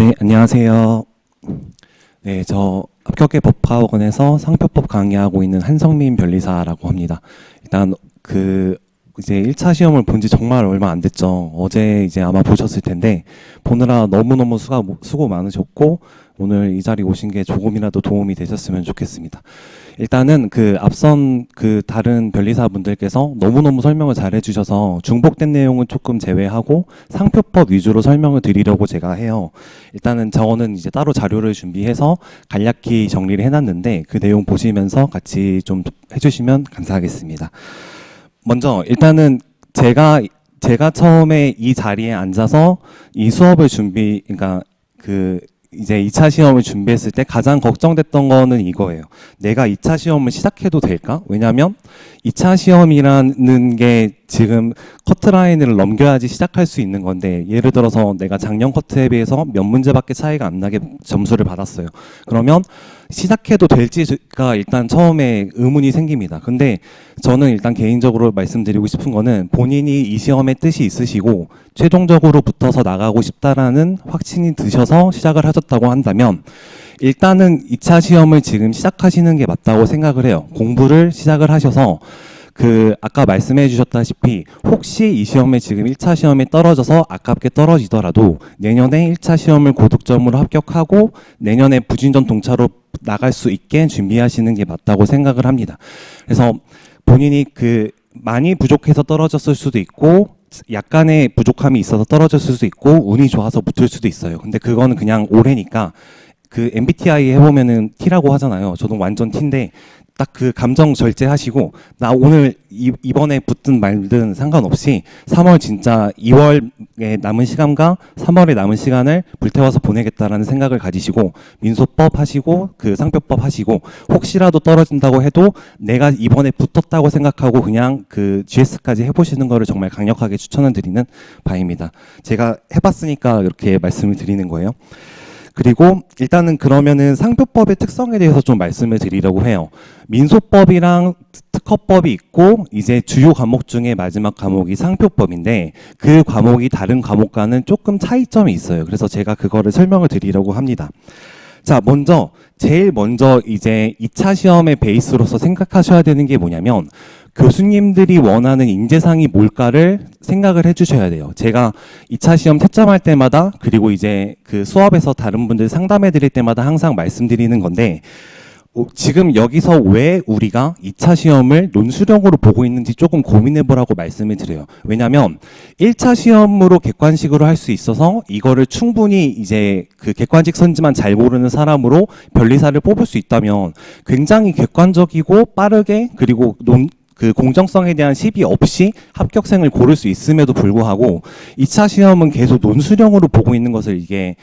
네, 안녕하세요. 네, 저 합격의 법학원에서 상표법 강의하고 있는 한성민 변리사라고 합니다. 일단 이제 1차 시험을 본 지 정말 얼마 안 됐죠. 어제 이제 아마 보셨을 텐데 보느라 너무너무 수고 많으셨고 오늘 이 자리 오신 게 조금이라도 도움이 되셨으면 좋겠습니다. 일단은 앞선 다른 변리사분들께서 너무너무 설명을 잘 해주셔서 중복된 내용은 조금 제외하고 상표법 위주로 설명을 드리려고 제가 해요. 일단은 저는 이제 따로 자료를 준비해서 간략히 정리를 해놨는데 그 내용 보시면서 같이 좀 해주시면 감사하겠습니다. 먼저 일단은 제가 처음에 이 자리에 앉아서 이 수업을 그러니까 이제 2차 시험을 준비했을 때 가장 걱정됐던 거는 이거예요. 내가 2차 시험을 시작해도 될까? 왜냐면 2차 시험이라는 게 지금 커트라인을 넘겨야지 시작할 수 있는 건데, 예를 들어서 내가 작년 커트에 비해서 몇 문제밖에 차이가 안 나게 점수를 받았어요. 그러면 시작해도 될지가 일단 처음에 의문이 생깁니다. 근데 저는 일단 개인적으로 말씀드리고 싶은 거는 본인이 이 시험에 뜻이 있으시고 최종적으로 붙어서 나가고 싶다라는 확신이 드셔서 시작을 하셨다고 한다면 일단은 2차 시험을 지금 시작하시는 게 맞다고 생각을 해요. 공부를 시작을 하셔서 아까 말씀해 주셨다시피 혹시 이 시험에 지금 1차 시험에 떨어져서 아깝게 떨어지더라도 내년에 1차 시험을 고득점으로 합격하고 내년에 부진전 동차로 나갈 수 있게 준비하시는 게 맞다고 생각을 합니다. 그래서 본인이 많이 부족해서 떨어졌을 수도 있고 약간의 부족함이 있어서 떨어졌을 수도 있고 운이 좋아서 붙을 수도 있어요. 근데 그거는 그냥 올해니까 MBTI 해보면은 T라고 하잖아요. 저도 완전 T인데 딱 감정 절제하시고 나 오늘 이번에 붙든 말든 상관없이 3월 진짜 2월에 남은 시간과 3월에 남은 시간을 불태워서 보내겠다라는 생각을 가지시고 민소법 하시고 상표법 하시고 혹시라도 떨어진다고 해도 내가 이번에 붙었다고 생각하고 그냥 GS까지 해보시는 거를 정말 강력하게 추천을 드리는 바입니다. 제가 해봤으니까 이렇게 말씀을 드리는 거예요. 그리고 일단은 그러면은 상표법의 특성에 대해서 좀 말씀을 드리려고 해요. 민소법이랑 특허법이 있고 이제 주요 과목 중에 마지막 과목이 상표법인데 그 과목이 다른 과목과는 조금 차이점이 있어요. 그래서 제가 그거를 설명을 드리려고 합니다. 자, 제일 먼저 이제 2차 시험의 베이스로서 생각하셔야 되는 게 뭐냐면 교수님들이 원하는 인재상이 뭘까를 생각을 해주셔야 돼요. 제가 2차 시험 채점할 때마다 그리고 이제 수업에서 다른 분들 상담해 드릴 때마다 항상 말씀드리는 건데 지금 여기서 왜 우리가 2차 시험을 논술형으로 보고 있는지 조금 고민해 보라고 말씀을 드려요. 왜냐하면 1차 시험으로 객관식으로 할 수 있어서 이거를 충분히 이제 객관식 선지만 잘 모르는 사람으로 변리사를 뽑을 수 있다면 굉장히 객관적이고 빠르게 그리고 공정성에 대한 시비 없이 합격생을 고를 수 있음에도 불구하고 2차 시험은 계속 논술형으로 보고 있는 것을 이게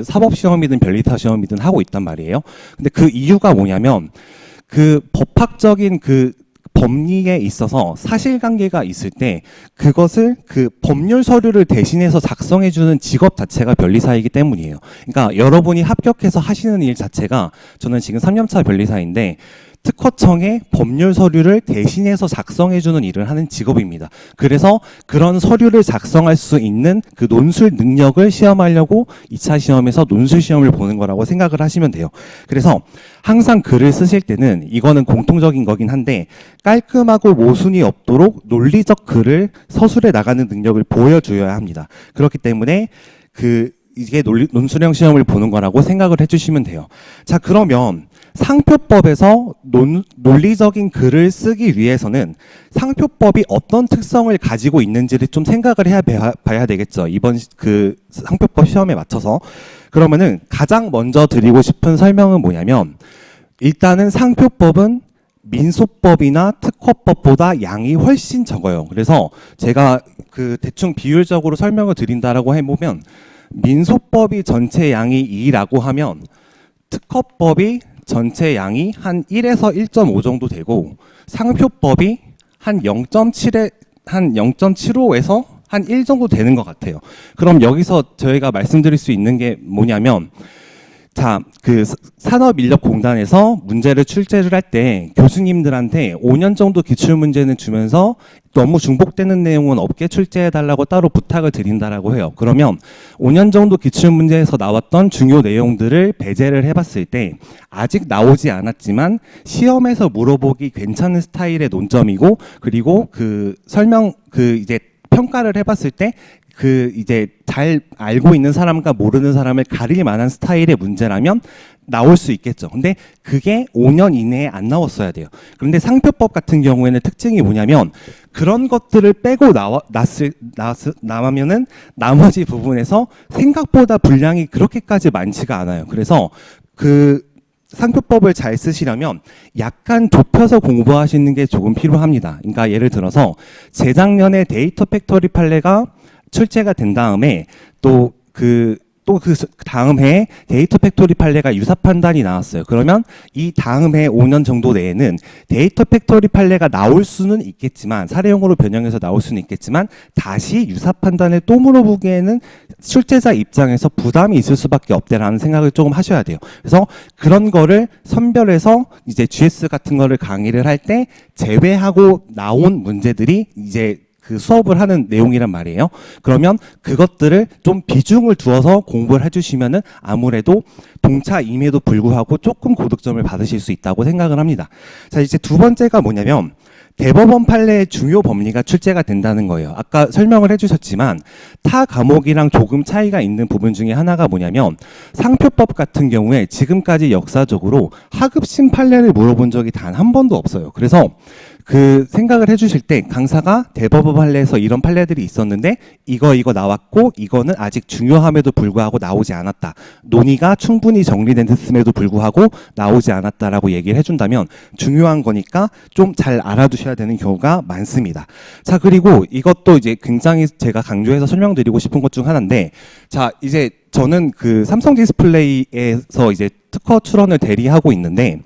사법시험이든 변리사 시험이든 하고 있단 말이에요. 근데 그 이유가 뭐냐면 법학적인 법리에 있어서 사실관계가 있을 때 그것을 법률 서류를 대신해서 작성해주는 직업 자체가 변리사이기 때문이에요. 그러니까 여러분이 합격해서 하시는 일 자체가 저는 지금 3년차 변리사인데 특허청에 법률 서류를 대신해서 작성해주는 일을 하는 직업입니다. 그래서 그런 서류를 작성할 수 있는 논술 능력을 시험하려고 2차 시험에서 논술 시험을 보는 거라고 생각을 하시면 돼요. 그래서 항상 글을 쓰실 때는 이거는 공통적인 거긴 한데 깔끔하고 모순이 없도록 논리적 글을 서술해 나가는 능력을 보여줘야 합니다. 그렇기 때문에 이게 논술형 시험을 보는 거라고 생각을 해주시면 돼요. 자, 그러면 상표법에서 논리적인 글을 쓰기 위해서는 상표법이 어떤 특성을 가지고 있는지를 좀 생각을 봐야 되겠죠. 이번 상표법 시험에 맞춰서. 그러면은 가장 먼저 드리고 싶은 설명은 뭐냐면 일단은 상표법은 민소법이나 특허법보다 양이 훨씬 적어요. 그래서 제가 대충 비율적으로 설명을 드린다라고 해보면 민소법이 전체 양이 2라고 하면 특허법이 전체 양이 한 1에서 1.5 정도 되고 상표법이 한 0.75에서 한 1 정도 되는 것 같아요. 그럼 여기서 저희가 말씀드릴 수 있는 게 뭐냐면 자, 그 산업인력공단에서 문제를 출제를 할 때 교수님들한테 5년 정도 기출문제는 주면서 너무 중복되는 내용은 없게 출제해달라고 따로 부탁을 드린다라고 해요. 그러면 5년 정도 기출문제에서 나왔던 중요 내용들을 배제를 해봤을 때 아직 나오지 않았지만 시험에서 물어보기 괜찮은 스타일의 논점이고, 그리고 그 설명, 그 이제 평가를 해봤을 때 그 이제 잘 알고 있는 사람과 모르는 사람을 가릴 만한 스타일의 문제라면 나올 수 있겠죠. 근데 그게 5년 이내에 안 나왔어야 돼요. 그런데 상표법 같은 경우에는 특징이 뭐냐면 그런 것들을 빼고 나오면은 나머지 부분에서 생각보다 분량이 그렇게까지 많지가 않아요. 그래서 그 상표법을 잘 쓰시려면 약간 좁혀서 공부하시는 게 조금 필요합니다. 그러니까 예를 들어서 재작년에 데이터 팩토리 판례가 출제가 된 다음에 또 그 다음 해에 데이터 팩토리 판례가 유사 판단이 나왔어요. 그러면 이 다음 해 5년 정도 내에는 데이터 팩토리 판례가 나올 수는 있겠지만, 사례용으로 변형해서 나올 수는 있겠지만 다시 유사 판단을 또 물어보기에는 출제자 입장에서 부담이 있을 수밖에 없다라는 생각을 조금 하셔야 돼요. 그래서 그런 거를 선별해서 이제 GS 같은 거를 강의를 할 때 제외하고 나온 문제들이 이제 그 수업을 하는 내용이란 말이에요. 그러면 그것들을 좀 비중을 두어서 공부를 해주시면은 아무래도 동차임에도 불구하고 조금 고득점을 받으실 수 있다고 생각을 합니다. 자, 이제 두 번째가 뭐냐면 대법원 판례의 중요 법리가 출제가 된다는 거예요. 아까 설명을 해주셨지만 타 과목이랑 조금 차이가 있는 부분 중에 하나가 뭐냐면 상표법 같은 경우에 지금까지 역사적으로 하급심 판례를 물어본 적이 단 한 번도 없어요. 그래서 그 생각을 해주실 때 강사가 대법원 판례에서 이런 판례들이 있었는데 이거 나왔고 이거는 아직 중요함에도 불구하고 나오지 않았다. 논의가 충분히 정리됐음에도 불구하고 나오지 않았다라고 얘기를 해준다면 중요한 거니까 좀 잘 알아두셔야 되는 경우가 많습니다. 자, 그리고 이것도 이제 굉장히 제가 강조해서 설명드리고 싶은 것 중 하나인데, 자, 이제 저는 그 삼성 디스플레이에서 이제 특허 출원을 대리하고 있는데,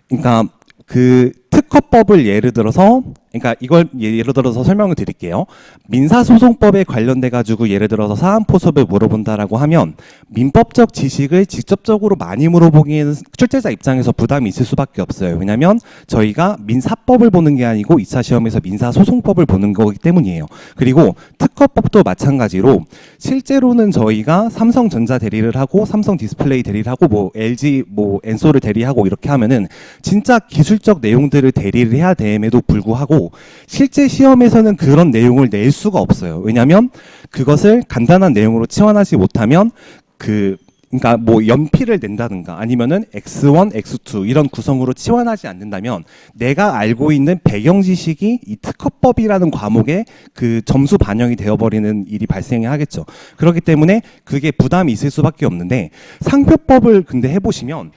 그러니까 그 특허법을 예를 들어서, 그러니까 이걸 예를 들어서 설명을 드릴게요. 민사소송법에 관련돼 가지고 예를 들어서 사안포섭을 물어본다라고 하면 민법적 지식을 직접적으로 많이 물어보기에는 출제자 입장에서 부담이 있을 수밖에 없어요. 왜냐하면 저희가 민사법을 보는 게 아니고 2차 시험에서 민사소송법을 보는 거기 때문이에요. 그리고 특허법도 마찬가지로 실제로는 저희가 삼성전자 대리를 하고 삼성 디스플레이 대리를 하고 뭐 LG 뭐 엔소를 대리하고 이렇게 하면은 진짜 기술적 내용들을 대리를 해야 됨에도 불구하고 실제 시험에서는 그런 내용을 낼 수가 없어요. 왜냐하면 그것을 간단한 내용으로 치환하지 못하면 그러니까 뭐 연필을 낸다든가 아니면은 X1, X2 이런 구성으로 치환하지 않는다면 내가 알고 있는 배경 지식이 이 특허법이라는 과목에 그 점수 반영이 되어버리는 일이 발생하겠죠. 그렇기 때문에 그게 부담이 있을 수밖에 없는데 상표법을 근데 해보시면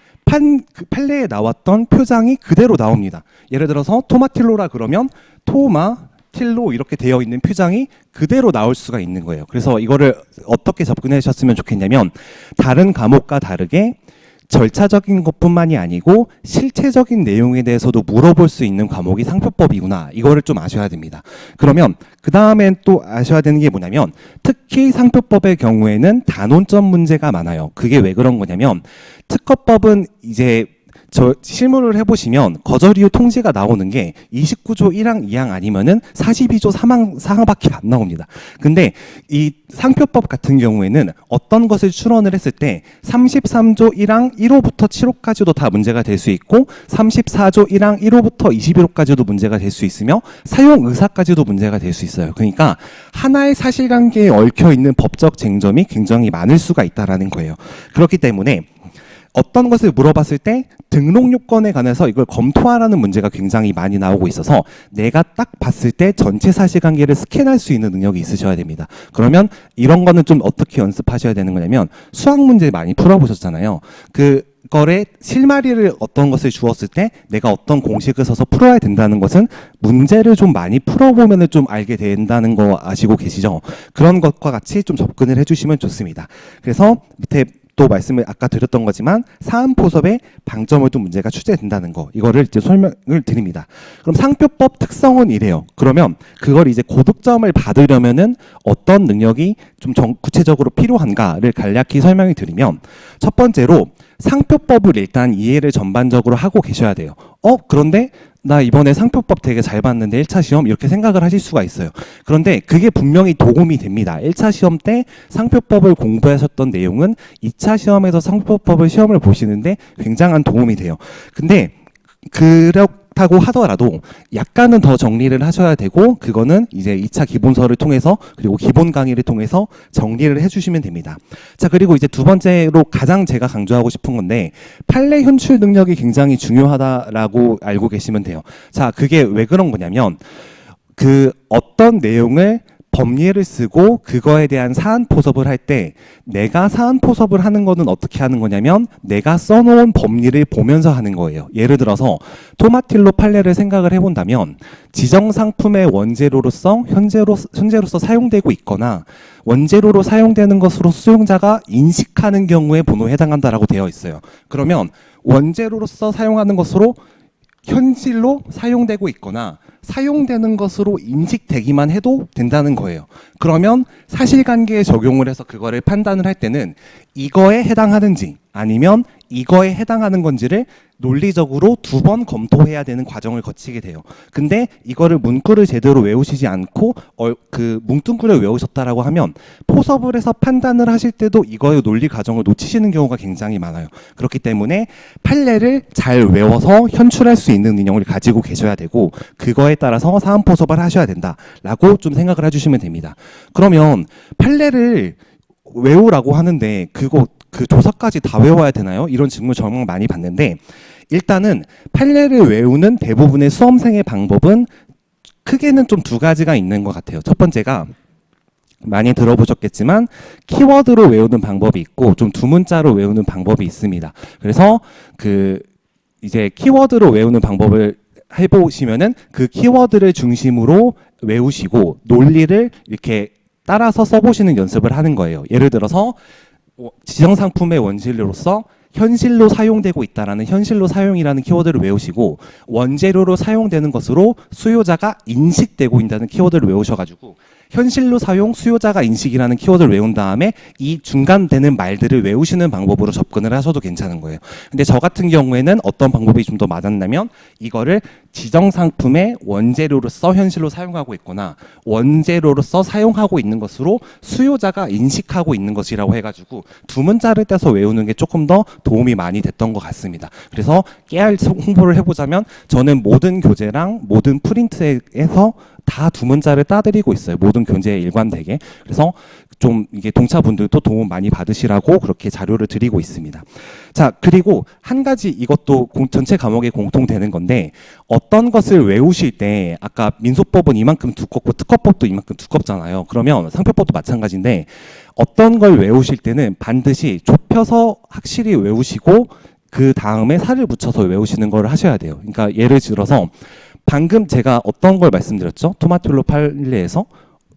그 판례에 나왔던 표장이 그대로 나옵니다. 예를 들어서 토마틸로라 그러면 토마틸로 이렇게 되어 있는 표장이 그대로 나올 수가 있는 거예요. 그래서 이거를 어떻게 접근하셨으면 좋겠냐면 다른 과목과 다르게 절차적인 것뿐만이 아니고 실체적인 내용에 대해서도 물어볼 수 있는 과목이 상표법이구나. 이거를 좀 아셔야 됩니다. 그러면 그 다음엔 또 아셔야 되는 게 뭐냐면 특히 상표법의 경우에는 단원점 문제가 많아요. 그게 왜 그런 거냐면 특허법은 이제 저 실무를 해보시면 거절 이유 통지가 나오는 게 29조 1항 2항 아니면은 42조 3항 4항밖에 안 나옵니다. 근데 이 상표법 같은 경우에는 어떤 것을 출원을 했을 때 33조 1항 1호부터 7호까지도 다 문제가 될 수 있고 34조 1항 1호부터 21호까지도 문제가 될 수 있으며 사용 의사까지도 문제가 될 수 있어요. 그러니까 하나의 사실관계에 얽혀 있는 법적 쟁점이 굉장히 많을 수가 있다라는 거예요. 그렇기 때문에 어떤 것을 물어봤을 때 등록 요건에 관해서 이걸 검토하라는 문제가 굉장히 많이 나오고 있어서 내가 딱 봤을 때 전체 사실관계를 스캔할 수 있는 능력이 있으셔야 됩니다. 그러면 이런 거는 좀 어떻게 연습하셔야 되는 거냐면 수학 문제 많이 풀어보셨잖아요. 그거에 실마리를 어떤 것을 주었을 때 내가 어떤 공식을 써서 풀어야 된다는 것은 문제를 좀 많이 풀어보면 좀 알게 된다는 거 아시고 계시죠? 그런 것과 같이 좀 접근을 해주시면 좋습니다. 그래서 밑에 또 말씀을 아까 드렸던 거지만 사안포섭에 방점을 둔 문제가 출제된다는 거, 이거를 이제 설명을 드립니다. 그럼 상표법 특성은 이래요. 그러면 그걸 이제 고득점을 받으려면은 어떤 능력이 좀 구체적으로 필요한가를 간략히 설명을 드리면 첫 번째로 상표법을 일단 이해를 전반적으로 하고 계셔야 돼요. 그런데 나 이번에 상표법 되게 잘 봤는데 1차 시험 이렇게 생각을 하실 수가 있어요. 그런데 그게 분명히 도움이 됩니다. 1차 시험 때 상표법을 공부하셨던 내용은 2차 시험에서 상표법을 시험을 보시는데 굉장한 도움이 돼요. 근데 그렇다고 하더라도 약간은 더 정리를 하셔야 되고, 그거는 이제 2차 기본서를 통해서 그리고 기본 강의를 통해서 정리를 해주시면 됩니다. 자, 그리고 이제 두 번째로 가장 제가 강조하고 싶은 건데, 판례 현출 능력이 굉장히 중요하다라고 알고 계시면 돼요. 자, 그게 왜 그런 거냐면 그 어떤 내용을 법리를 쓰고 그거에 대한 사안 포섭을 할 때 내가 사안 포섭을 하는 거는 어떻게 하는 거냐면 내가 써놓은 법리를 보면서 하는 거예요. 예를 들어서 토마틸로 판례를 생각을 해본다면 지정 상품의 원재료로서 현재로서 사용되고 있거나 원재료로 사용되는 것으로 수용자가 인식하는 경우에 본호에 해당한다라고 되어 있어요. 그러면 원재료로서 사용하는 것으로 현실로 사용되고 있거나 사용되는 것으로 인식되기만 해도 된다는 거예요. 그러면 사실관계에 적용을 해서 그거를 판단을 할 때는 이거에 해당하는지 아니면 이거에 해당하는 건지를 논리적으로 두 번 검토해야 되는 과정을 거치게 돼요. 근데 이거를 문구를 제대로 외우시지 않고 그 뭉뚱그려 외우셨다라고 하면 포섭을 해서 판단을 하실 때도 이거의 논리 과정을 놓치시는 경우가 굉장히 많아요. 그렇기 때문에 판례를 잘 외워서 현출할 수 있는 능력을 가지고 계셔야 되고 그거에 따라서 사안 포섭을 하셔야 된다라고 좀 생각을 해주시면 됩니다. 그러면 판례를 외우라고 하는데 그 조사까지 다 외워야 되나요? 이런 질문 정말 많이 받는데, 일단은 판례를 외우는 대부분의 수험생의 방법은 크게는 좀 두 가지가 있는 것 같아요. 첫 번째가 많이 들어보셨겠지만 키워드로 외우는 방법이 있고 좀 두 문자로 외우는 방법이 있습니다. 그래서 그 이제 키워드로 외우는 방법을 해보시면은 그 키워드를 중심으로 외우시고 논리를 이렇게 따라서 써보시는 연습을 하는 거예요. 예를 들어서 지정 상품의 원재료로서 현실로 사용되고 있다라는 현실로 사용이라는 키워드를 외우시고 원재료로 사용되는 것으로 수요자가 인식되고 있다는 키워드를 외우셔가지고 현실로 사용, 수요자가 인식이라는 키워드를 외운 다음에 이 중간되는 말들을 외우시는 방법으로 접근을 하셔도 괜찮은 거예요. 근데 저 같은 경우에는 어떤 방법이 좀 더 맞았냐면 이거를 지정 상품의 원재료로서 현실로 사용하고 있거나 원재료로서 사용하고 있는 것으로 수요자가 인식하고 있는 것이라고 해가지고 두 문자를 떼서 외우는 게 조금 더 도움이 많이 됐던 것 같습니다. 그래서 깨알 홍보를 해보자면 저는 모든 교재랑 모든 프린트에서 다 두 문자를 따드리고 있어요. 모든 교재에 일관되게. 그래서 좀 이게 동차분들도 도움 많이 받으시라고 그렇게 자료를 드리고 있습니다. 자, 그리고 한 가지 이것도 전체 과목에 공통되는 건데 어떤 것을 외우실 때 아까 민소법은 이만큼 두껍고 특허법도 이만큼 두껍잖아요. 그러면 상표법도 마찬가지인데 어떤 걸 외우실 때는 반드시 좁혀서 확실히 외우시고 그 다음에 살을 붙여서 외우시는 걸 하셔야 돼요. 그러니까 예를 들어서 방금 제가 어떤 걸 말씀드렸죠? 토마틸로 판례에서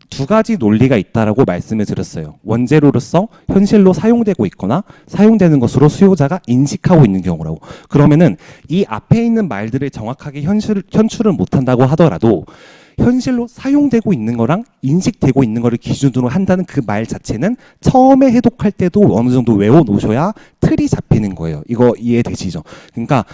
두 가지 논리가 있다라고 말씀을 드렸어요. 원재료로서 현실로 사용되고 있거나 사용되는 것으로 수요자가 인식하고 있는 경우라고. 그러면은 이 앞에 있는 말들을 정확하게 현출을 못한다고 하더라도 현실로 사용되고 있는 거랑 인식되고 있는 거를 기준으로 한다는 그 말 자체는 처음에 해독할 때도 어느 정도 외워 놓으셔야 틀이 잡히는 거예요. 이거 이해되시죠? 그러니까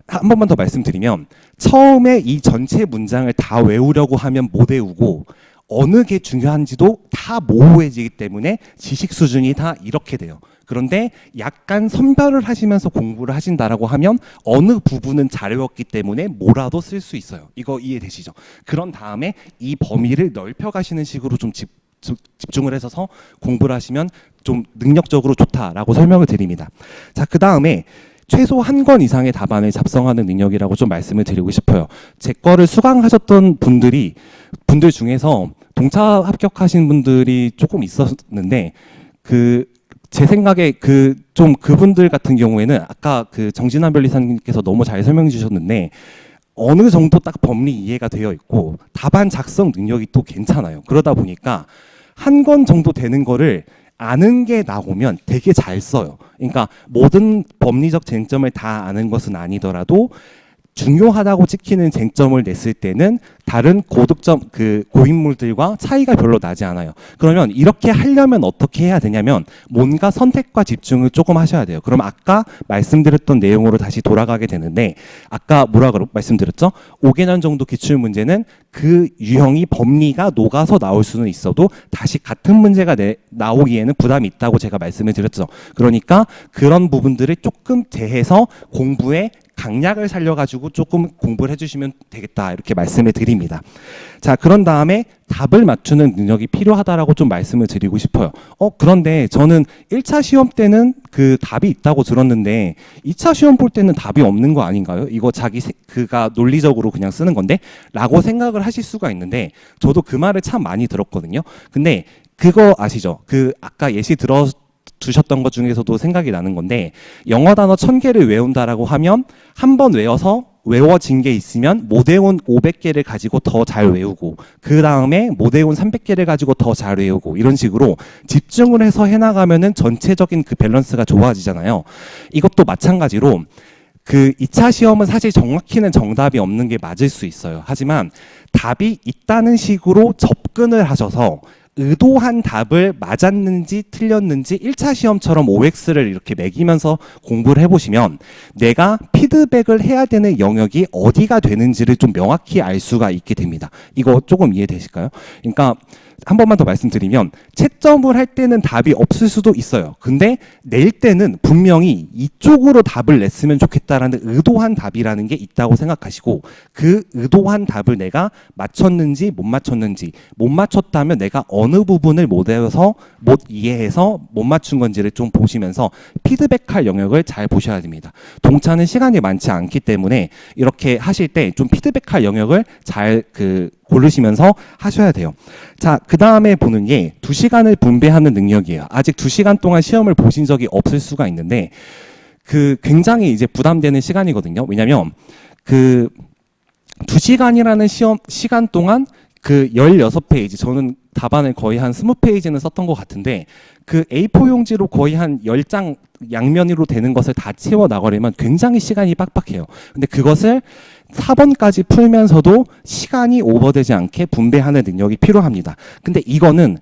한 번만 더 말씀드리면 처음에 이 전체 문장을 다 외우려고 하면 못 외우고 어느 게 중요한지도 다 모호해지기 때문에 지식 수준이 다 이렇게 돼요. 그런데 약간 선별을 하시면서 공부를 하신다라고 하면 어느 부분은 잘 외웠기 때문에 뭐라도 쓸 수 있어요. 이거 이해되시죠? 그런 다음에 이 범위를 넓혀가시는 식으로 좀 집중을 해서 공부를 하시면 좀 능력적으로 좋다라고 설명을 드립니다. 자, 그 다음에 최소 한 권 이상의 답안을 작성하는 능력이라고 좀 말씀을 드리고 싶어요. 제 거를 수강하셨던 분들 중에서 동차 합격하신 분들이 조금 있었는데 제 생각에 그분들 같은 경우에는 아까 그 정진환 변리사님께서 너무 잘 설명해 주셨는데 어느 정도 딱 법리 이해가 되어 있고 답안 작성 능력이 또 괜찮아요. 그러다 보니까 한 권 정도 되는 거를 아는 게 나오면 되게 잘 써요. 그러니까 모든 법리적 쟁점을 다 아는 것은 아니더라도 중요하다고 찍히는 쟁점을 냈을 때는 다른 고득점 그 고인물들과 차이가 별로 나지 않아요. 그러면 이렇게 하려면 어떻게 해야 되냐면 뭔가 선택과 집중을 조금 하셔야 돼요. 그럼 아까 말씀드렸던 내용으로 다시 돌아가게 되는데 아까 뭐라고 말씀드렸죠? 5개년 정도 기출 문제는 그 유형이 범위가 녹아서 나올 수는 있어도 다시 같은 문제가 나오기에는 부담이 있다고 제가 말씀을 드렸죠. 그러니까 그런 부분들을 조금 제해서 공부에 강약을 살려가지고 조금 공부를 해주시면 되겠다 이렇게 말씀을 드립니다. 자, 그런 다음에 답을 맞추는 능력이 필요하다라고 좀 말씀을 드리고 싶어요. 그런데 저는 1차 시험 때는 그 답이 있다고 들었는데 2차 시험 볼 때는 답이 없는 거 아닌가요? 이거 그가 논리적으로 그냥 쓰는 건데? 라고 생각을 하실 수가 있는데 저도 그 말을 참 많이 들었거든요. 근데 그거 아시죠? 그 아까 예시 주셨던 것 중에서도 생각이 나는 건데 영어 단어 1000개를 외운다라고 하면 한 번 외워서 외워진 게 있으면 모대온 500개를 가지고 더 잘 외우고 그 다음에 모대온 300개를 가지고 더 잘 외우고 이런 식으로 집중을 해서 해나가면은 전체적인 그 밸런스가 좋아지잖아요. 이것도 마찬가지로 그 2차 시험은 사실 정확히는 정답이 없는 게 맞을 수 있어요. 하지만 답이 있다는 식으로 접근을 하셔서 의도한 답을 맞았는지 틀렸는지 1차 시험처럼 OX를 이렇게 매기면서 공부를 해보시면 내가 피드백을 해야 되는 영역이 어디가 되는지를 좀 명확히 알 수가 있게 됩니다. 이거 조금 이해되실까요? 그러니까 한 번만 더 말씀드리면 채점을 할 때는 답이 없을 수도 있어요. 근데 낼 때는 분명히 이쪽으로 답을 냈으면 좋겠다라는 의도한 답이라는 게 있다고 생각하시고 그 의도한 답을 내가 맞췄는지 못 맞췄는지 못 맞췄다면 내가 어느 부분을 못 외워서 못 이해해서 못 맞춘 건지를 좀 보시면서 피드백할 영역을 잘 보셔야 됩니다. 동차는 시간이 많지 않기 때문에 이렇게 하실 때 좀 피드백할 영역을 잘 고르시면서 하셔야 돼요. 자, 그 다음에 보는 게 2시간을 분배하는 능력이에요. 아직 2시간 동안 시험을 보신 적이 없을 수가 있는데 굉장히 이제 부담되는 시간이거든요. 왜냐면 2시간이라는 시간 동안 16페이지, 저는 답안을 거의 한 20페이지는 썼던 것 같은데 A4 용지로 거의 한 10장 양면으로 되는 것을 다 채워 나가려면 굉장히 시간이 빡빡해요. 근데 그것을 4번까지 풀면서도 시간이 오버되지 않게 분배하는 능력이 필요합니다. 근데 이거는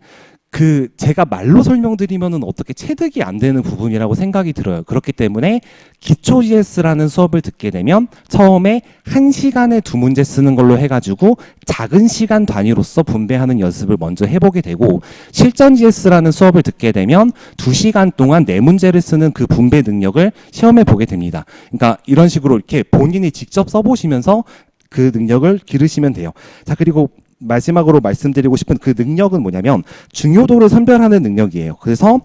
제가 말로 설명드리면은 어떻게 체득이 안 되는 부분이라고 생각이 들어요. 그렇기 때문에 기초 GS라는 수업을 듣게 되면 처음에 1시간에 2문제 쓰는 걸로 해가지고 작은 시간 단위로서 분배하는 연습을 먼저 해보게 되고 실전 GS라는 수업을 듣게 되면 2시간 동안 4문제를 쓰는 그 분배 능력을 시험해 보게 됩니다. 그러니까 이런 식으로 이렇게 본인이 직접 써보시면서 그 능력을 기르시면 돼요. 자, 그리고 마지막으로 말씀드리고 싶은 그 능력은 뭐냐면 중요도를 선별하는 능력이에요. 그래서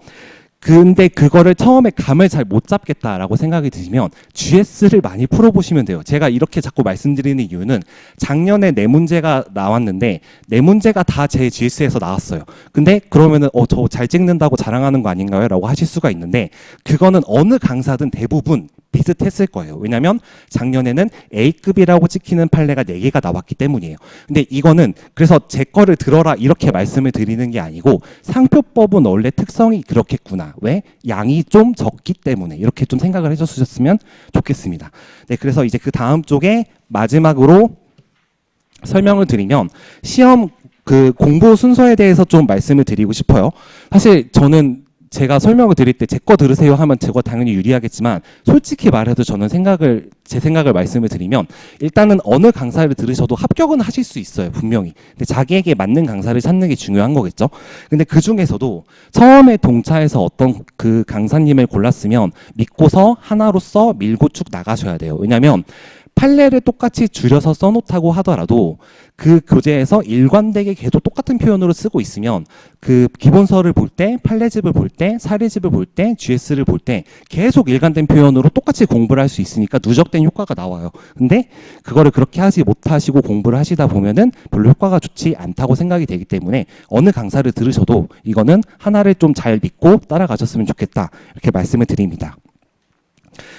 근데 그거를 처음에 감을 잘 못 잡겠다라고 생각이 드시면 GS를 많이 풀어보시면 돼요. 제가 이렇게 자꾸 말씀드리는 이유는 작년에 4문제가 나왔는데 4문제가 다 제 GS에서 나왔어요. 근데 그러면은 저 잘 찍는다고 자랑하는 거 아닌가요? 라고 하실 수가 있는데 그거는 어느 강사든 대부분 비슷했을 거예요. 왜냐하면 작년에는 A급이라고 찍히는 판례가 4개가 나왔기 때문이에요. 근데 이거는 그래서 제 거를 들어라 이렇게 말씀을 드리는 게 아니고 상표법은 원래 특성이 그렇겠구나. 왜? 양이 좀 적기 때문에 이렇게 좀 생각을 해주셨으면 좋겠습니다. 네, 그래서 이제 그 다음 쪽에 마지막으로 설명을 드리면 시험 공부 순서에 대해서 좀 말씀을 드리고 싶어요. 사실 저는 제가 설명을 드릴 때 제 거 들으세요 하면 제가 당연히 유리하겠지만 솔직히 말해도 저는 제 생각을 말씀을 드리면 일단은 어느 강사를 들으셔도 합격은 하실 수 있어요. 분명히. 근데 자기에게 맞는 강사를 찾는 게 중요한 거겠죠. 근데 그 중에서도 처음에 동차에서 어떤 그 강사님을 골랐으면 믿고서 하나로서 밀고 쭉 나가셔야 돼요. 왜냐하면 판례를 똑같이 줄여서 써놓다고 하더라도 그 교재에서 일관되게 계속 똑같은 표현으로 쓰고 있으면 그 기본서를 볼 때, 판례집을 볼 때, 사례집을 볼 때, GS를 볼 때 계속 일관된 표현으로 똑같이 공부를 할 수 있으니까 누적된 효과가 나와요. 근데 그거를 그렇게 하지 못하시고 공부를 하시다 보면은 별로 효과가 좋지 않다고 생각이 되기 때문에 어느 강사를 들으셔도 이거는 하나를 좀 잘 믿고 따라가셨으면 좋겠다. 이렇게 말씀을 드립니다.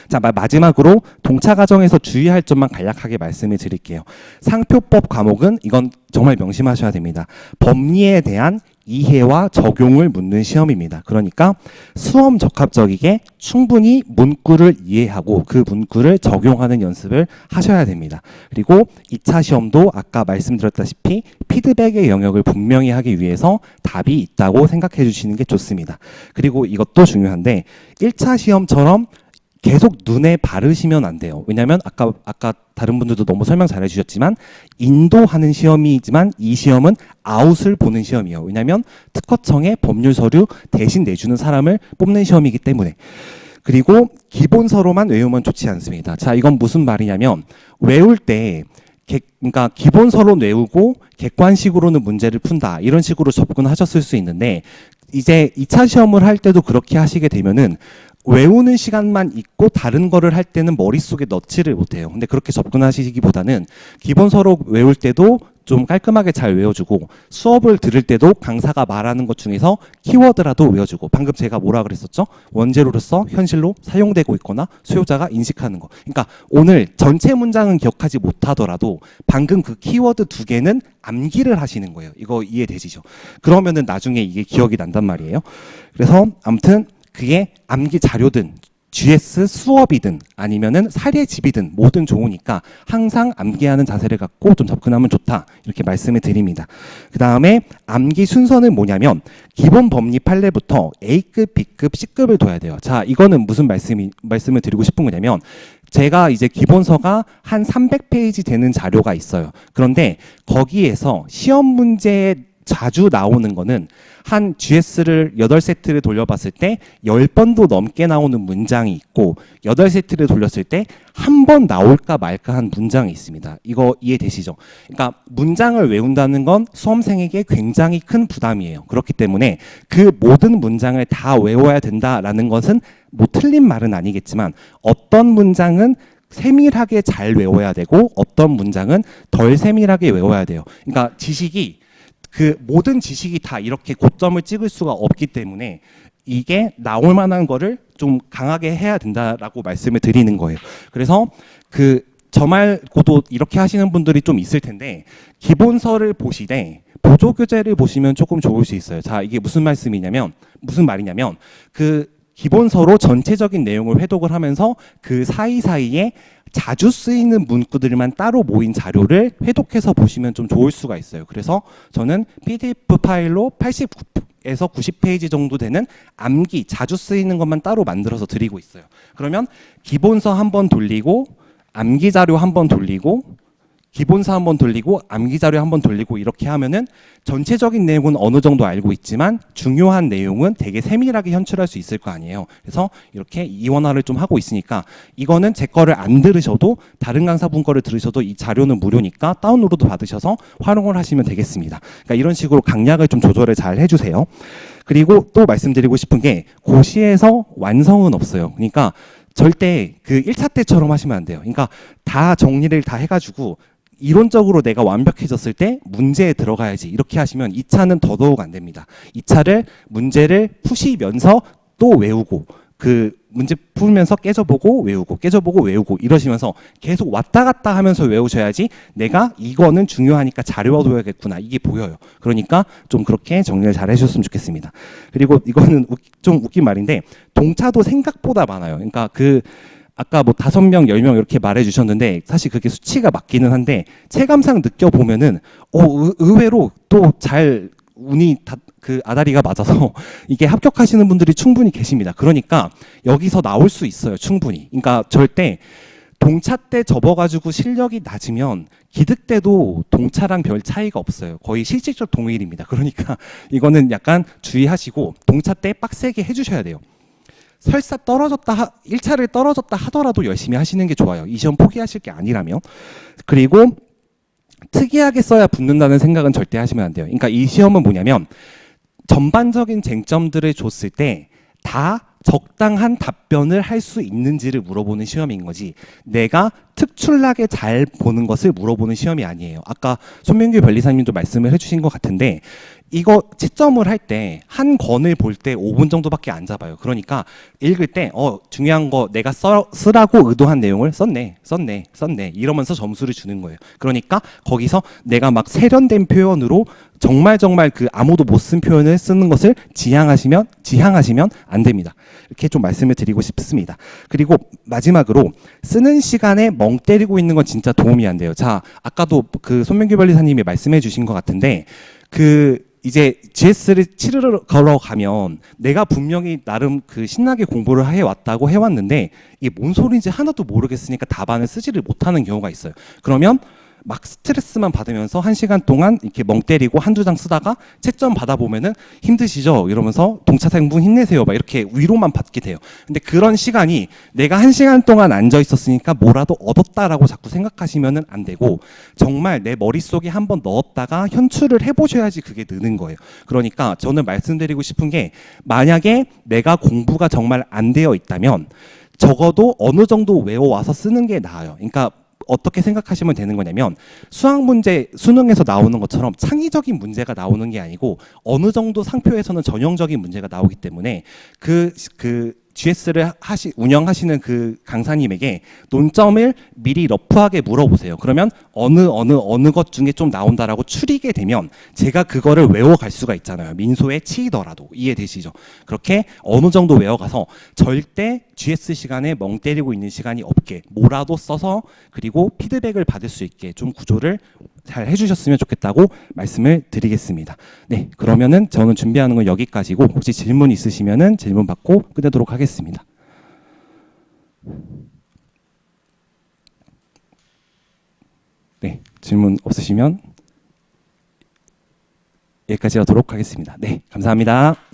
자, 마지막으로 동차 과정에서 주의할 점만 간략하게 말씀을 드릴게요. 상표법 과목은 이건 정말 명심하셔야 됩니다. 법리에 대한 이해와 적용을 묻는 시험입니다. 그러니까 수험 적합적이게 충분히 문구를 이해하고 그 문구를 적용하는 연습을 하셔야 됩니다. 그리고 2차 시험도 아까 말씀드렸다시피 피드백의 영역을 분명히 하기 위해서 답이 있다고 생각해 주시는 게 좋습니다. 그리고 이것도 중요한데 1차 시험처럼 계속 눈에 바르시면 안 돼요. 왜냐하면 아까 다른 분들도 너무 설명 잘 해주셨지만 인도하는 시험이지만 이 시험은 아웃을 보는 시험이에요. 왜냐하면 특허청에 법률 서류 대신 내주는 사람을 뽑는 시험이기 때문에. 그리고 기본서로만 외우면 좋지 않습니다. 자, 이건 무슨 말이냐면 외울 때 그러니까 기본서로 외우고 객관식으로는 문제를 푼다 이런 식으로 접근하셨을 수 있는데 이제 2차 시험을 할 때도 그렇게 하시게 되면은 외우는 시간만 있고 다른 거를 할 때는 머릿속에 넣지를 못해요. 근데 그렇게 접근하시기보다는 기본서로 외울 때도 좀 깔끔하게 잘 외워주고 수업을 들을 때도 강사가 말하는 것 중에서 키워드라도 외워주고 방금 제가 뭐라 그랬었죠? 원재료로서 현실로 사용되고 있거나 수요자가 인식하는 거. 그러니까 오늘 전체 문장은 기억하지 못하더라도 방금 그 키워드 2개는 암기를 하시는 거예요. 이거 이해되시죠? 그러면은 나중에 이게 기억이 난단 말이에요. 그래서 아무튼 그게 암기 자료든 GS 수업이든 아니면은 사례집이든 뭐든 좋으니까 항상 암기하는 자세를 갖고 좀 접근하면 좋다 이렇게 말씀을 드립니다. 그 다음에 암기 순서는 뭐냐면 기본 법리 판례부터 A급, B급, C급을 둬야 돼요. 자, 이거는 무슨 말씀을 드리고 싶은 거냐면 제가 이제 기본서가 한 300페이지 되는 자료가 있어요. 그런데 거기에서 시험 문제에 자주 나오는 거는 한 GS를 8세트를 돌려봤을 때 10번도 넘게 나오는 문장이 있고 8세트를 돌렸을 때 한 번 나올까 말까 한 문장이 있습니다. 이거 이해되시죠? 그러니까 문장을 외운다는 건 수험생에게 굉장히 큰 부담이에요. 그렇기 때문에 그 모든 문장을 다 외워야 된다라는 것은 뭐 틀린 말은 아니겠지만 어떤 문장은 세밀하게 잘 외워야 되고 어떤 문장은 덜 세밀하게 외워야 돼요. 그러니까 지식이 그 모든 지식이 다 이렇게 고점을 찍을 수가 없기 때문에 이게 나올 만한 거를 좀 강하게 해야 된다라고 말씀을 드리는 거예요. 그래서 저 말고도 이렇게 하시는 분들이 좀 있을 텐데 기본서를 보시되 보조교재를 보시면 조금 좋을 수 있어요. 자, 이게 무슨 말이냐면 그 기본서로 전체적인 내용을 회독을 하면서 그 사이사이에 자주 쓰이는 문구들만 따로 모인 자료를 회독해서 보시면 좀 좋을 수가 있어요. 그래서 저는 PDF 파일로 80에서 90페이지 정도 되는 암기, 자주 쓰이는 것만 따로 만들어서 드리고 있어요. 그러면 기본서 한번 돌리고 암기 자료 한번 돌리고 기본서 한번 돌리고 암기 자료 한번 돌리고 이렇게 하면은 전체적인 내용은 어느 정도 알고 있지만 중요한 내용은 되게 세밀하게 현출할 수 있을 거 아니에요. 그래서 이렇게 이원화를 좀 하고 있으니까 이거는 제 거를 안 들으셔도 다른 강사분 거를 들으셔도 이 자료는 무료니까 다운로드 받으셔서 활용을 하시면 되겠습니다. 그러니까 이런 식으로 강약을 좀 조절을 잘 해주세요. 그리고 또 말씀드리고 싶은 게 고시에서 완성은 없어요. 그러니까 절대 그 1차 때처럼 하시면 안 돼요. 그러니까 다 정리를 다 해가지고 이론적으로 내가 완벽해졌을 때 문제에 들어가야지 이렇게 하시면 2차는 더더욱 안 됩니다. 2차를 문제를 푸시면서 또 외우고 그 문제 풀면서 깨져보고 외우고 이러시면서 계속 왔다 갔다 하면서 외우셔야지 내가 이거는 중요하니까 잘 외워둬야겠구나 이게 보여요. 그러니까 좀 그렇게 정리를 잘 해주셨으면 좋겠습니다. 그리고 이거는 좀 웃긴 말인데 동차도 생각보다 많아요. 그러니까 아까 뭐 5명, 10명 이렇게 말해 주셨는데 사실 그게 수치가 맞기는 한데 체감상 느껴보면은 의외로 또 잘 운이 아다리가 맞아서 이게 합격하시는 분들이 충분히 계십니다. 그러니까 여기서 나올 수 있어요. 충분히. 그러니까 절대 동차 때 접어가지고 실력이 낮으면 기득 때도 동차랑 별 차이가 없어요. 거의 실질적 동일입니다. 그러니까 이거는 약간 주의하시고 동차 때 빡세게 해주셔야 돼요. 설사 1차를 떨어졌다 하더라도 열심히 하시는 게 좋아요. 이 시험 포기하실 게 아니라면. 그리고 특이하게 써야 붙는다는 생각은 절대 하시면 안 돼요. 그러니까 이 시험은 뭐냐면 전반적인 쟁점들을 줬을 때 다 적당한 답변을 할 수 있는지를 물어보는 시험인 거지 내가 특출나게 잘 보는 것을 물어보는 시험이 아니에요. 아까 손민규 변리사님도 말씀을 해주신 것 같은데 이거 채점을 할 때 한 권을 볼 때 5분 정도밖에 안 잡아요. 그러니까 읽을 때 중요한 거 내가 쓰라고 의도한 내용을 썼네 이러면서 점수를 주는 거예요. 그러니까 거기서 내가 막 세련된 표현으로 정말 그 아무도 못 쓴 표현을 쓰는 것을 지향하시면 안 됩니다. 이렇게 좀 말씀을 드리고 싶습니다. 그리고 마지막으로 쓰는 시간에 멍 때리고 있는 건 진짜 도움이 안 돼요. 자, 아까도 그 손명규 변리사님이 말씀해 주신 것 같은데 이제 GS를 치르러 가면 내가 분명히 나름 그 신나게 공부를 해왔다고 해왔는데 이게 뭔 소리인지 하나도 모르겠으니까 답안을 쓰지를 못하는 경우가 있어요. 그러면 막 스트레스만 받으면서 1시간 동안 이렇게 멍 때리고 한두 장 쓰다가 채점 받아보면은 힘드시죠? 이러면서 동차생분 힘내세요. 막 이렇게 위로만 받게 돼요. 근데 그런 시간이 내가 1시간 동안 앉아 있었으니까 뭐라도 얻었다라고 자꾸 생각하시면은 안 되고 정말 내 머릿속에 한번 넣었다가 현출을 해보셔야지 그게 느는 거예요. 그러니까 저는 말씀드리고 싶은 게 만약에 내가 공부가 정말 안 되어 있다면 적어도 어느 정도 외워와서 쓰는 게 나아요. 그러니까 어떻게 생각하시면 되는 거냐면 수학 문제, 수능에서 나오는 것처럼 창의적인 문제가 나오는 게 아니고 어느 정도 상표에서는 전형적인 문제가 나오기 때문에 그 GS를 운영하시는 그 강사님에게 논점을 미리 러프하게 물어보세요. 그러면 어느 것 중에 좀 나온다라고 추리게 되면 제가 그거를 외워갈 수가 있잖아요. 민소에 치이더라도. 이해되시죠? 그렇게 어느 정도 외워가서 절대 GS 시간에 멍 때리고 있는 시간이 없게 뭐라도 써서 그리고 피드백을 받을 수 있게 좀 구조를 잘 해주셨으면 좋겠다고 말씀을 드리겠습니다. 네, 그러면은 저는 준비하는 건 여기까지고 혹시 질문 있으시면은 질문 받고 끝내도록 하겠습니다. 네, 질문 없으시면 여기까지 하도록 하겠습니다. 네, 감사합니다.